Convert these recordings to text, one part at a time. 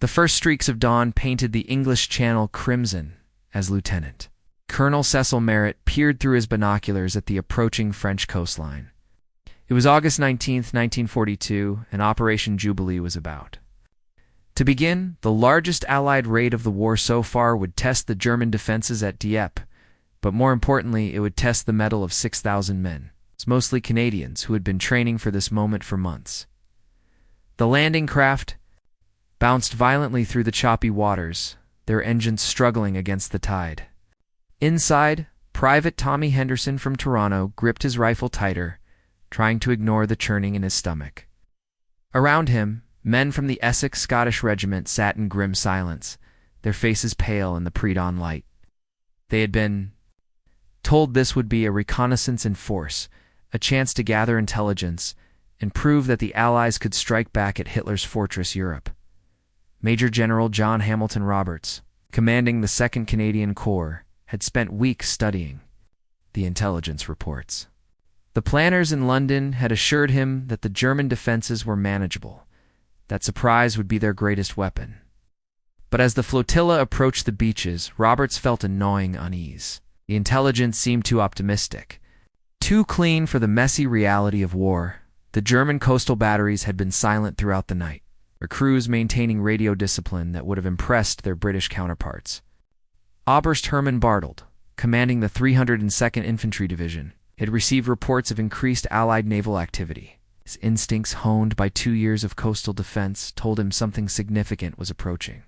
The first streaks of dawn painted the English Channel crimson as Lieutenant Colonel Cecil Merritt peered through his binoculars at the approaching French coastline. It was August 19th, 1942, and Operation Jubilee was about. To begin, the largest Allied raid of the war so far would test the German defenses at Dieppe, but more importantly, it would test the mettle of 6,000 men, mostly Canadians who had been training for this moment for months. The landing craft bounced violently through the choppy waters, their engines struggling against the tide. Inside, Private Tommy Henderson from Toronto gripped his rifle tighter, trying to ignore the churning in his stomach. Around him, men from the Essex Scottish Regiment sat in grim silence, their faces pale in the pre-dawn light. They had been told this would be a reconnaissance in force, a chance to gather intelligence and prove that the Allies could strike back at Hitler's fortress Europe. Major General John Hamilton Roberts, commanding the 2nd Canadian Corps, had spent weeks studying the intelligence reports. The planners in London had assured him that the German defenses were manageable, that surprise would be their greatest weapon. But as the flotilla approached the beaches, Roberts felt a gnawing unease. The intelligence seemed too optimistic, too clean for the messy reality of war. The German coastal batteries had been silent throughout the night, their crews maintaining radio discipline that would have impressed their British counterparts. Oberst Hermann Bartelt, commanding the 302nd Infantry Division, had received reports of increased Allied naval activity. His instincts, honed by 2 years of coastal defense, told him something significant was approaching.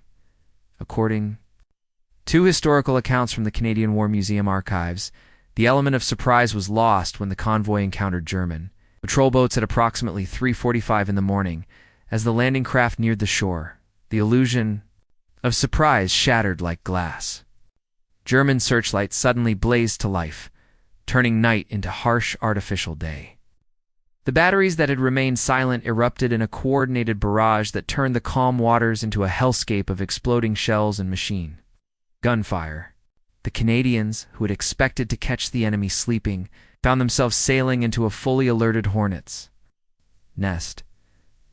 According to historical accounts from the Canadian War Museum archives, the element of surprise was lost when the convoy encountered German patrol boats at approximately 3:45 in the morning. As the landing craft neared the shore, the illusion of surprise shattered like glass. German searchlights suddenly blazed to life, turning night into harsh artificial day. The batteries that had remained silent erupted in a coordinated barrage that turned the calm waters into a hellscape of exploding shells and machine gunfire. The Canadians, who had expected to catch the enemy sleeping, found themselves sailing into a fully alerted hornet's nest.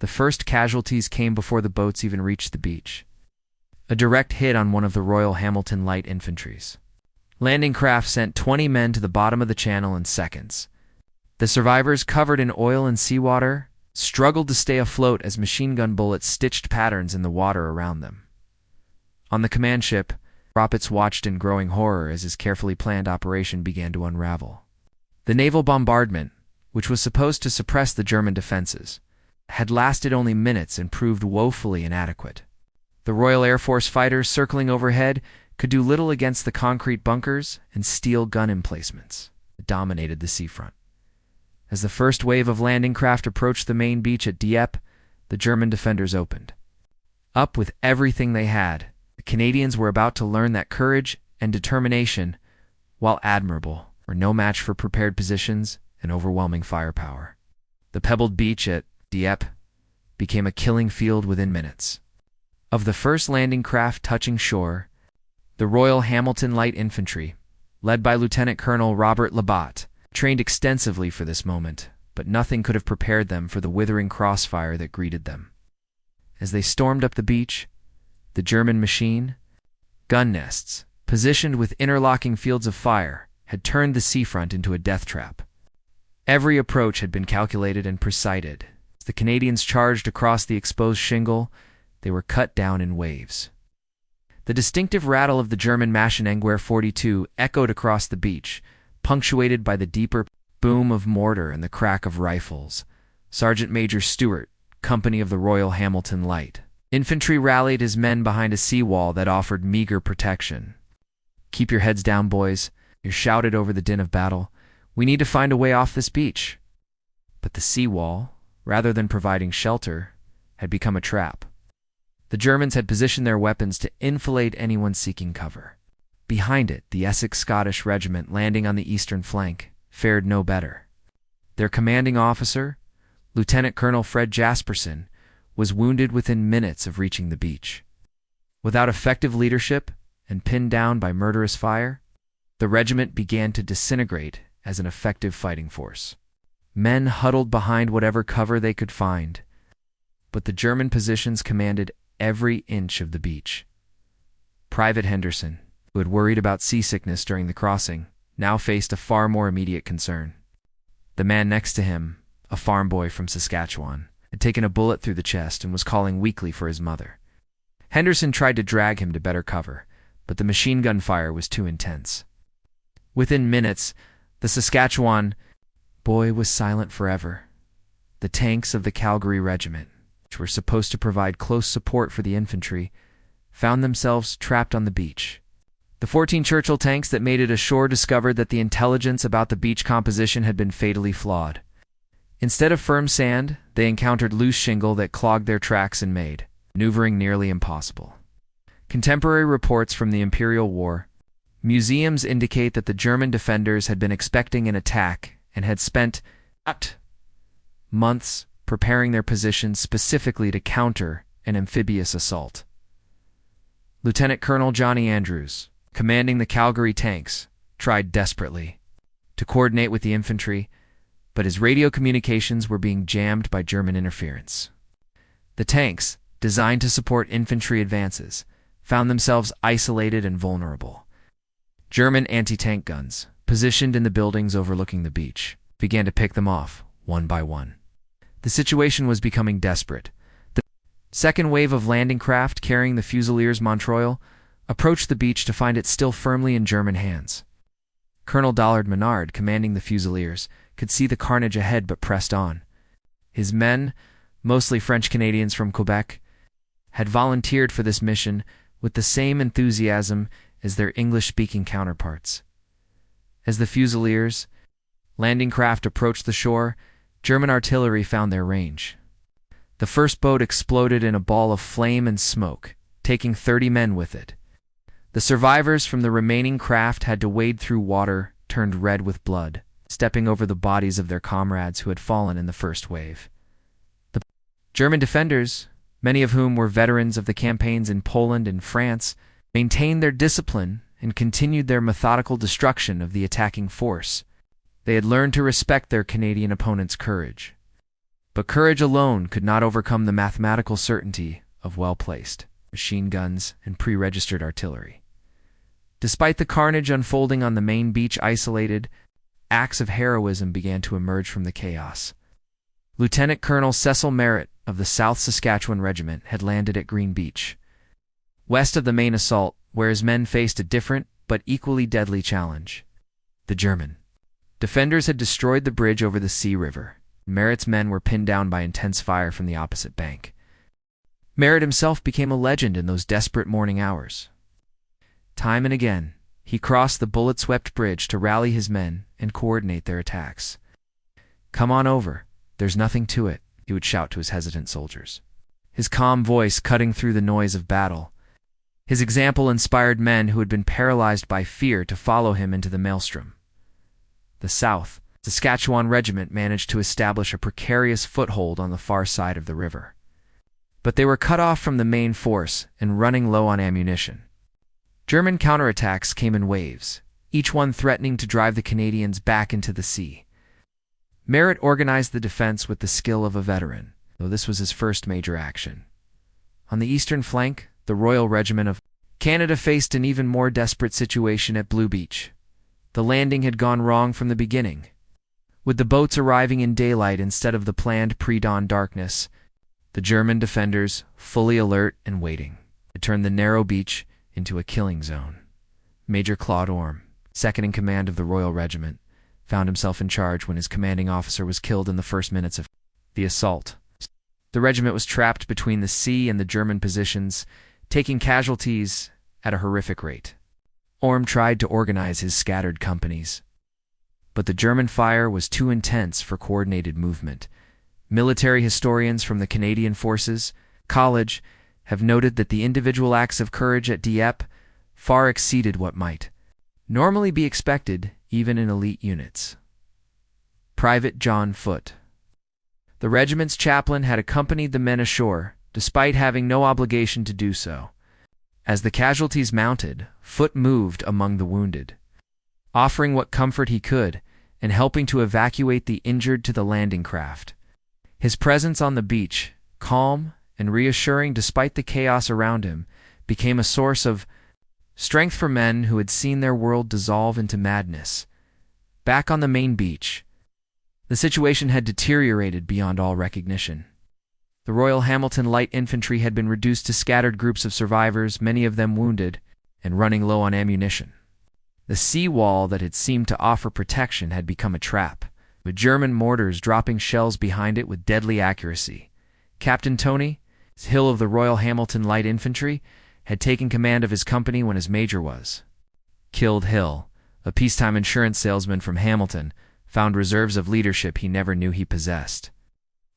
The first casualties came before the boats even reached the beach. A direct hit on one of the Royal Hamilton Light Infantry's landing craft sent 20 men to the bottom of the channel in seconds. The survivors, covered in oil and seawater, struggled to stay afloat as machine gun bullets stitched patterns in the water around them. On the command ship, Roberts watched in growing horror as his carefully planned operation began to unravel. The naval bombardment, which was supposed to suppress the German defenses, had lasted only minutes and proved woefully inadequate. The Royal Air Force fighters circling overhead could do little against the concrete bunkers and steel gun emplacements that dominated the seafront. As the first wave of landing craft approached the main beach at Dieppe, the German defenders opened up with everything they had. The Canadians were about to learn that courage and determination, while admirable, were no match for prepared positions and overwhelming firepower. The pebbled beach at Dieppe became a killing field within minutes. Of the first landing craft touching shore, the Royal Hamilton Light Infantry, led by Lieutenant Colonel Robert Labat, trained extensively for this moment, but nothing could have prepared them for the withering crossfire that greeted them. As they stormed up the beach, the German machine gun nests, positioned with interlocking fields of fire, had turned the seafront into a death trap. Every approach had been calculated and precised. As the Canadians charged across the exposed shingle, they were cut down in waves. The distinctive rattle of the German Maschinengewehr 42 echoed across the beach, punctuated by the deeper boom of mortar and the crack of rifles. Sergeant Major Stewart, company of the Royal Hamilton Light Infantry, rallied his men behind a seawall that offered meager protection. "Keep your heads down, boys," he shouted over the din of battle. "We need to find a way off this beach." But the seawall, rather than providing shelter, had become a trap. The Germans had positioned their weapons to enfilade anyone seeking cover. Behind it, the Essex Scottish Regiment, landing on the eastern flank, fared no better. Their commanding officer, Lieutenant Colonel Fred Jasperson, was wounded within minutes of reaching the beach. Without effective leadership and pinned down by murderous fire, the regiment began to disintegrate as an effective fighting force. Men huddled behind whatever cover they could find, but the German positions commanded every inch of the beach. Private Henderson, who had worried about seasickness during the crossing, now faced a far more immediate concern. The man next to him, a farm boy from Saskatchewan, had taken a bullet through the chest and was calling weakly for his mother. Henderson tried to drag him to better cover, but the machine gun fire was too intense. Within minutes, the Saskatchewan boy was silent forever. The tanks of the Calgary Regiment, which were supposed to provide close support for the infantry, found themselves trapped on the beach. The 14 Churchill tanks that made it ashore discovered that the intelligence about the beach composition had been fatally flawed. Instead of firm sand, they encountered loose shingle that clogged their tracks and made maneuvering nearly impossible. Contemporary reports from the Imperial War museums indicate that the German defenders had been expecting an attack and had spent months preparing their positions specifically to counter an amphibious assault. Lieutenant Colonel Johnny Andrews, commanding the Calgary tanks, tried desperately to coordinate with the infantry, but his radio communications were being jammed by German interference. The tanks, designed to support infantry advances, found themselves isolated and vulnerable. German anti-tank guns, positioned in the buildings overlooking the beach, began to pick them off, one by one. The situation was becoming desperate. The second wave of landing craft carrying the Fusiliers Montreuil approached the beach to find it still firmly in German hands. Colonel Dollard Menard, commanding the Fusiliers, could see the carnage ahead but pressed on. His men, mostly French-Canadians from Quebec, had volunteered for this mission with the same enthusiasm as their English-speaking counterparts. As the Fusiliers landing craft approached the shore, German artillery found their range. The first boat exploded in a ball of flame and smoke, taking 30 men with it. The survivors from the remaining craft had to wade through water turned red with blood, stepping over the bodies of their comrades who had fallen in the first wave. The German defenders, many of whom were veterans of the campaigns in Poland and France, maintained their discipline and continued their methodical destruction of the attacking force. They had learned to respect their Canadian opponent's courage. But courage alone could not overcome the mathematical certainty of well-placed machine guns and pre-registered artillery. Despite the carnage unfolding on the main beach isolated, acts of heroism began to emerge from the chaos. Lieutenant Colonel Cecil Merritt of the South Saskatchewan Regiment had landed at Green Beach, west of the main assault, where his men faced a different but equally deadly challenge. The German defenders had destroyed the bridge over the Sea River. Merritt's men were pinned down by intense fire from the opposite bank. Merritt himself became a legend in those desperate morning hours. Time and again, he crossed the bullet-swept bridge to rally his men and coordinate their attacks. "Come on over, there's nothing to it," he would shout to his hesitant soldiers, his calm voice cutting through the noise of battle. His example inspired men who had been paralyzed by fear to follow him into the maelstrom. The South Saskatchewan Regiment managed to establish a precarious foothold on the far side of the river. But they were cut off from the main force and running low on ammunition. German counterattacks came in waves, each one threatening to drive the Canadians back into the sea. Merritt organized the defense with the skill of a veteran, though this was his first major action. On the eastern flank, the Royal Regiment of Canada faced an even more desperate situation at Blue Beach. The landing had gone wrong from the beginning. With the boats arriving in daylight instead of the planned pre-dawn darkness, the German defenders, fully alert and waiting, had turned the narrow beach into a killing zone. Major Claude Orme, second in command of the Royal Regiment, found himself in charge when his commanding officer was killed in the first minutes of the assault. The regiment was trapped between the sea and the German positions, taking casualties at a horrific rate. Orme tried to organize his scattered companies, but the German fire was too intense for coordinated movement. Military historians from the Canadian Forces College have noted that the individual acts of courage at Dieppe far exceeded what might normally be expected even in elite units. Private John Foote. The regiment's chaplain had accompanied the men ashore, despite having no obligation to do so. As the casualties mounted, Foote moved among the wounded, offering what comfort he could and helping to evacuate the injured to the landing craft. His presence on the beach, calm and reassuring despite the chaos around him, became a source of strength for men who had seen their world dissolve into madness. Back on the main beach, the situation had deteriorated beyond all recognition. The Royal Hamilton Light Infantry had been reduced to scattered groups of survivors, many of them wounded and running low on ammunition. The sea wall that had seemed to offer protection had become a trap, with German mortars dropping shells behind it with deadly accuracy. Captain Tony Hill of the Royal Hamilton Light Infantry had taken command of his company when his major was killed. Hill, a peacetime insurance salesman from Hamilton, found reserves of leadership he never knew he possessed.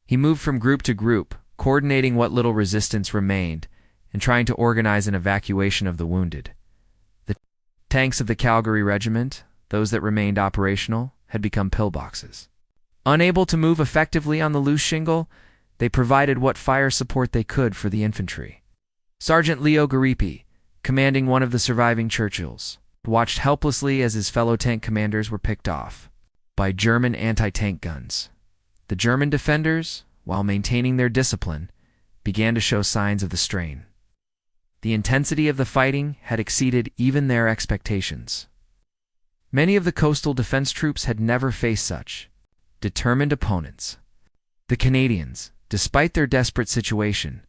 He moved from group to group, coordinating what little resistance remained and trying to organize an evacuation of the wounded. The tanks of the Calgary Regiment, those that remained operational, had become pillboxes. Unable to move effectively on the loose shingle, they provided what fire support they could for the infantry. Sergeant Leo Garipi, commanding one of the surviving Churchills, watched helplessly as his fellow tank commanders were picked off by German anti-tank guns. The German defenders, while maintaining their discipline, began to show signs of the strain. The intensity of the fighting had exceeded even their expectations. Many of the coastal defense troops had never faced such determined opponents. The Canadians, despite their desperate situation,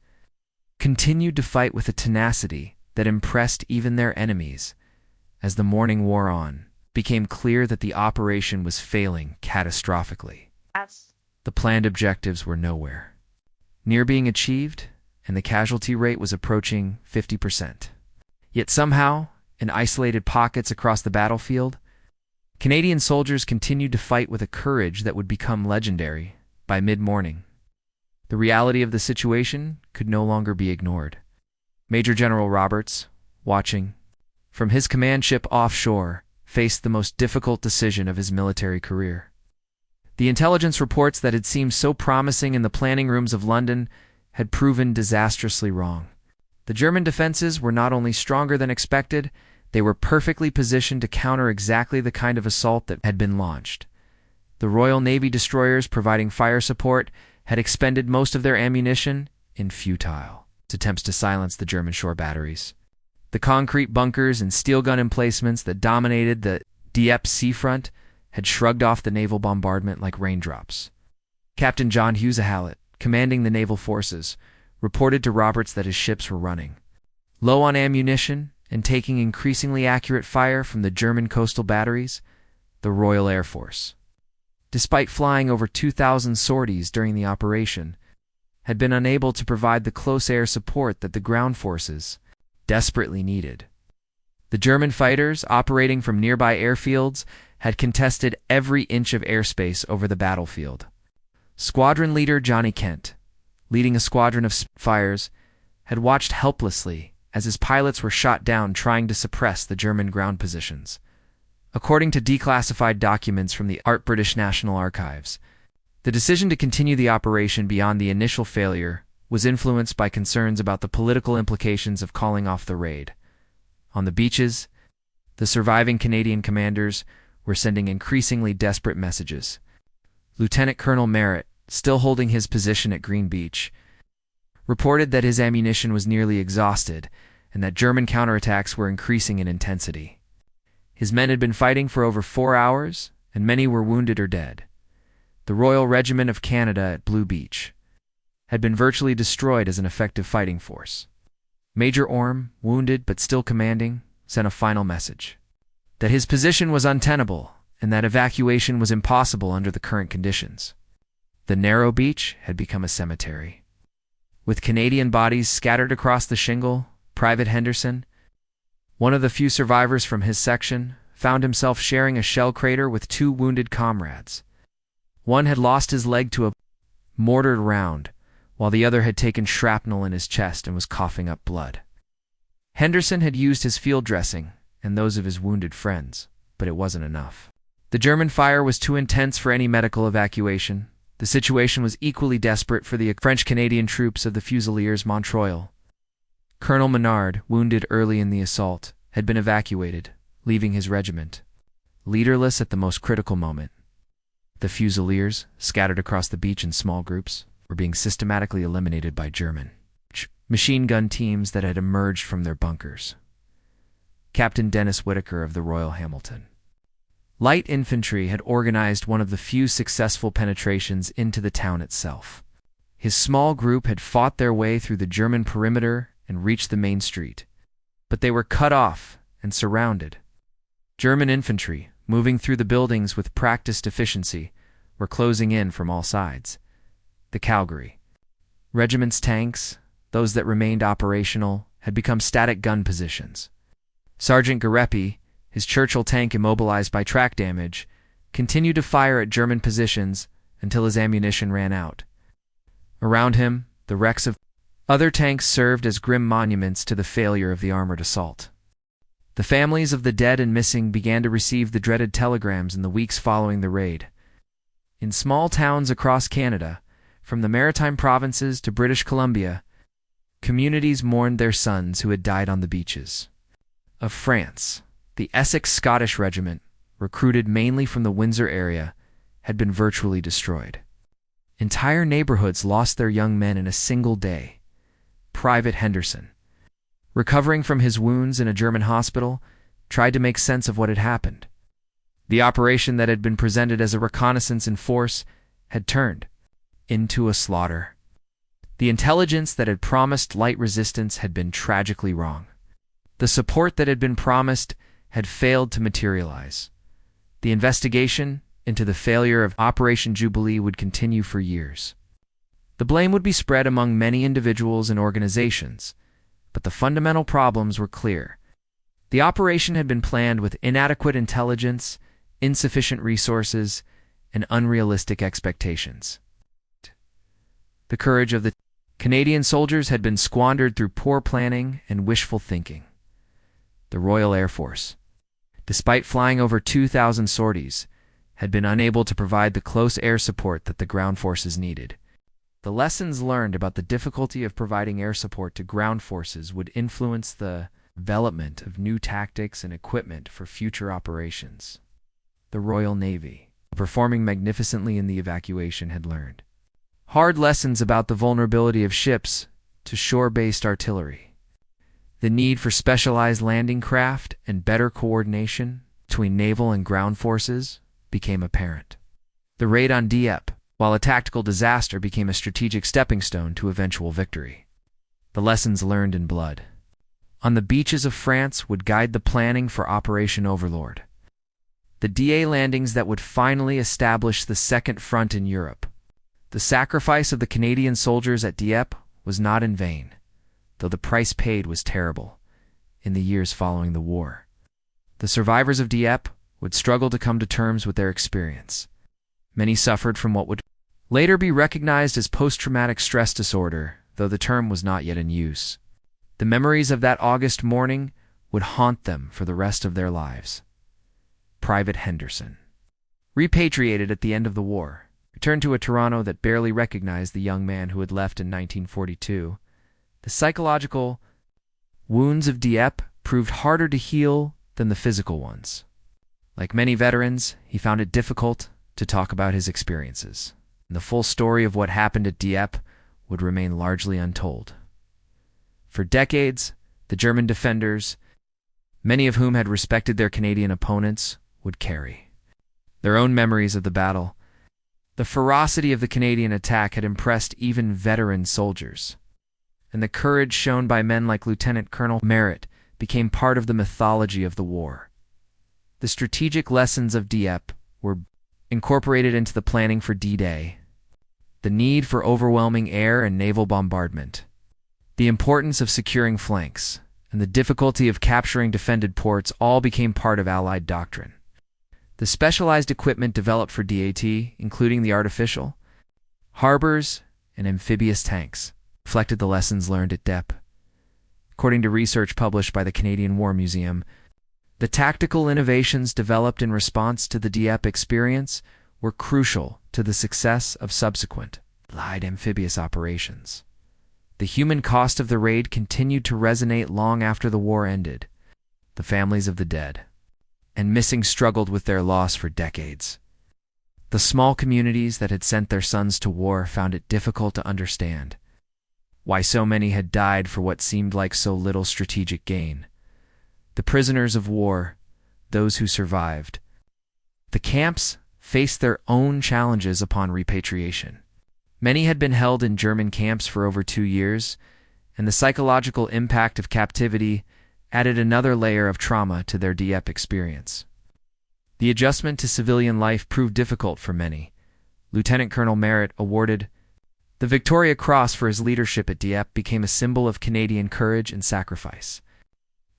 continued to fight with a tenacity that impressed even their enemies. As the morning wore on, it became clear that the operation was failing catastrophically. The planned objectives were nowhere near being achieved, and the casualty rate was approaching 50%. Yet somehow, in isolated pockets across the battlefield, Canadian soldiers continued to fight with a courage that would become legendary by mid-morning. The reality of the situation could no longer be ignored. Major General Roberts, watching from his command ship offshore, faced the most difficult decision of his military career. The intelligence reports that had seemed so promising in the planning rooms of London had proven disastrously wrong. The German defenses were not only stronger than expected, they were perfectly positioned to counter exactly the kind of assault that had been launched. The Royal Navy destroyers providing fire support had expended most of their ammunition in futile attempts to silence the German shore batteries. The concrete bunkers and steel gun emplacements that dominated the Dieppe seafront had shrugged off the naval bombardment like raindrops. Captain John Hallett, commanding the naval forces, reported to Roberts that his ships were running low on ammunition and taking increasingly accurate fire from the German coastal batteries, the Royal Air Force, despite flying over 2,000 sorties during the operation, had been unable to provide the close air support that the ground forces desperately needed. The German fighters, operating from nearby airfields, had contested every inch of airspace over the battlefield. Squadron leader Johnny Kent, leading a squadron of Spitfires, had watched helplessly as his pilots were shot down trying to suppress the German ground positions. According to declassified documents from the British National Archives, the decision to continue the operation beyond the initial failure was influenced by concerns about the political implications of calling off the raid. On the beaches, the surviving Canadian commanders were sending increasingly desperate messages. Lieutenant Colonel Merritt, still holding his position at Green Beach, reported that his ammunition was nearly exhausted and that German counterattacks were increasing in intensity. His men had been fighting for over 4 hours, and many were wounded or dead. The Royal Regiment of Canada at Blue Beach had been virtually destroyed as an effective fighting force. Major Orme, wounded but still commanding, sent a final message that his position was untenable and that evacuation was impossible under the current conditions. The narrow beach had become a cemetery. With Canadian bodies scattered across the shingle, Private Henderson, one of the few survivors from his section, found himself sharing a shell crater with 2 wounded comrades. One had lost his leg to a mortared round, while the other had taken shrapnel in his chest and was coughing up blood. Henderson had used his field dressing and those of his wounded friends, but it wasn't enough. The German fire was too intense for any medical evacuation. The situation was equally desperate for the French-Canadian troops of the Fusiliers Montreuil. Colonel Menard, wounded early in the assault, had been evacuated, leaving his regiment leaderless at the most critical moment. The Fusiliers, scattered across the beach in small groups, were being systematically eliminated by German machine gun teams that had emerged from their bunkers. Captain Dennis Whitaker of the Royal Hamilton. Light infantry had organized one of the few successful penetrations into the town itself. His small group had fought their way through the German perimeter and reached the main street, but they were cut off and surrounded. German infantry, moving through the buildings with practiced efficiency, were closing in from all sides. The Calgary regiment's tanks, those that remained operational, had become static gun positions. Sergeant Garepi, his Churchill tank immobilized by track damage, continued to fire at German positions until his ammunition ran out. Around him, the wrecks of other tanks served as grim monuments to the failure of the armored assault. The families of the dead and missing began to receive the dreaded telegrams in the weeks following the raid. In small towns across Canada, from the Maritime provinces to British Columbia, communities mourned their sons who had died on the beaches. Of France, the Essex Scottish Regiment, recruited mainly from the Windsor area, had been virtually destroyed. Entire neighborhoods lost their young men in a single day. Private Henderson, recovering from his wounds in a German hospital, tried to make sense of what had happened. The operation that had been presented as a reconnaissance in force had turned into a slaughter. The intelligence that had promised light resistance had been tragically wrong. The support that had been promised had failed to materialize. The investigation into the failure of Operation Jubilee would continue for years. The blame would be spread among many individuals and organizations, but the fundamental problems were clear. The operation had been planned with inadequate intelligence, insufficient resources, and unrealistic expectations. The courage of the Canadian soldiers had been squandered through poor planning and wishful thinking. The Royal Air Force, despite flying over 2,000 sorties, had been unable to provide the close air support that the ground forces needed. The lessons learned about the difficulty of providing air support to ground forces would influence the development of new tactics and equipment for future operations. The Royal Navy, performing magnificently in the evacuation, had learned hard lessons about the vulnerability of ships to shore-based artillery. The need for specialized landing craft and better coordination between naval and ground forces became apparent. The raid on Dieppe, while a tactical disaster, became a strategic stepping stone to eventual victory. The lessons learned in blood on the beaches of France would guide the planning for Operation Overlord, the DA landings that would finally establish the Second Front in Europe. The sacrifice of the Canadian soldiers at Dieppe was not in vain, though the price paid was terrible in the years following the war. The survivors of Dieppe would struggle to come to terms with their experience. Many suffered from what would later be recognized as post-traumatic stress disorder, though the term was not yet in use. The memories of that August morning would haunt them for the rest of their lives. Private Henderson, repatriated at the end of the war, returned to a Toronto that barely recognized the young man who had left in 1942. The psychological wounds of Dieppe proved harder to heal than the physical ones. Like many veterans, he found it difficult to talk about his experiences, and the full story of what happened at Dieppe would remain largely untold. For decades, the German defenders, many of whom had respected their Canadian opponents, would carry their own memories of the battle. The ferocity of the Canadian attack had impressed even veteran soldiers, and the courage shown by men like Lieutenant Colonel Merritt became part of the mythology of the war. The strategic lessons of Dieppe were incorporated into the planning for D-Day. The need for overwhelming air and naval bombardment, the importance of securing flanks, and the difficulty of capturing defended ports all became part of Allied doctrine. The specialized equipment developed for DAT, including the artificial harbors and amphibious tanks, reflected the lessons learned at Dieppe. According to research published by the Canadian War Museum, the tactical innovations developed in response to the Dieppe experience were crucial to the success of subsequent Allied amphibious operations. The human cost of the raid continued to resonate long after the war ended. The families of the dead and missing struggled with their loss for decades. The small communities that had sent their sons to war found it difficult to understand why so many had died for what seemed like so little strategic gain. The prisoners of war, those who survived. The camps faced their own challenges upon repatriation. Many had been held in German camps for over 2 years, and the psychological impact of captivity added another layer of trauma to their Dieppe experience. The adjustment to civilian life proved difficult for many. Lieutenant Colonel Merritt, awarded the Victoria Cross for his leadership at Dieppe, became a symbol of Canadian courage and sacrifice.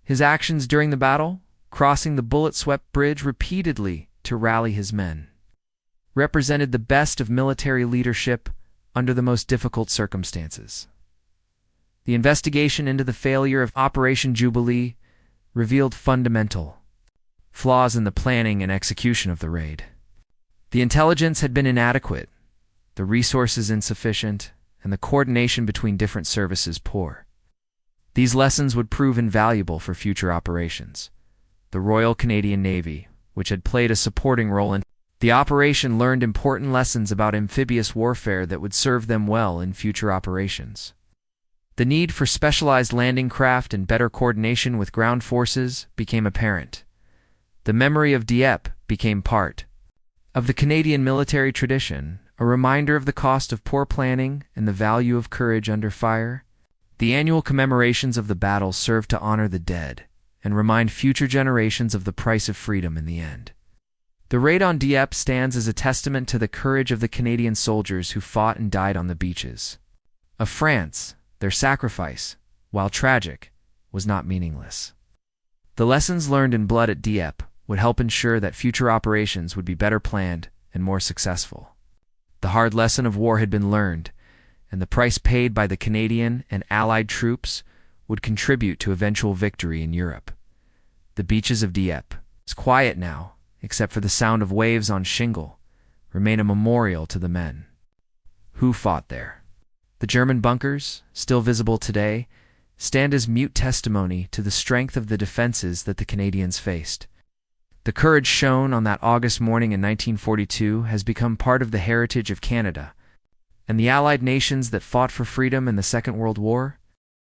His actions during the battle, crossing the bullet-swept bridge repeatedly to rally his men, represented the best of military leadership under the most difficult circumstances. The investigation into the failure of Operation Jubilee revealed fundamental flaws in the planning and execution of the raid. The intelligence had been inadequate, the resources insufficient, and the coordination between different services poor. These lessons would prove invaluable for future operations. The Royal Canadian Navy, which had played a supporting role in the operation, learned important lessons about amphibious warfare that would serve them well in future operations. The need for specialized landing craft and better coordination with ground forces became apparent. The memory of Dieppe became part of the Canadian military tradition, a reminder of the cost of poor planning and the value of courage under fire. The annual commemorations of the battle served to honor the dead and remind future generations of the price of freedom in the end. The raid on Dieppe stands as a testament to the courage of the Canadian soldiers who fought and died on the beaches of France. Their sacrifice, while tragic, was not meaningless. The lessons learned in blood at Dieppe would help ensure that future operations would be better planned and more successful. The hard lesson of war had been learned, and the price paid by the Canadian and Allied troops would contribute to eventual victory in Europe. The beaches of Dieppe, it's quiet now, except for the sound of waves on shingle, remain a memorial to the men who fought there. The German bunkers, still visible today, stand as mute testimony to the strength of the defenses that the Canadians faced. The courage shown on that August morning in 1942 has become part of the heritage of Canada and the Allied nations that fought for freedom in the Second World War.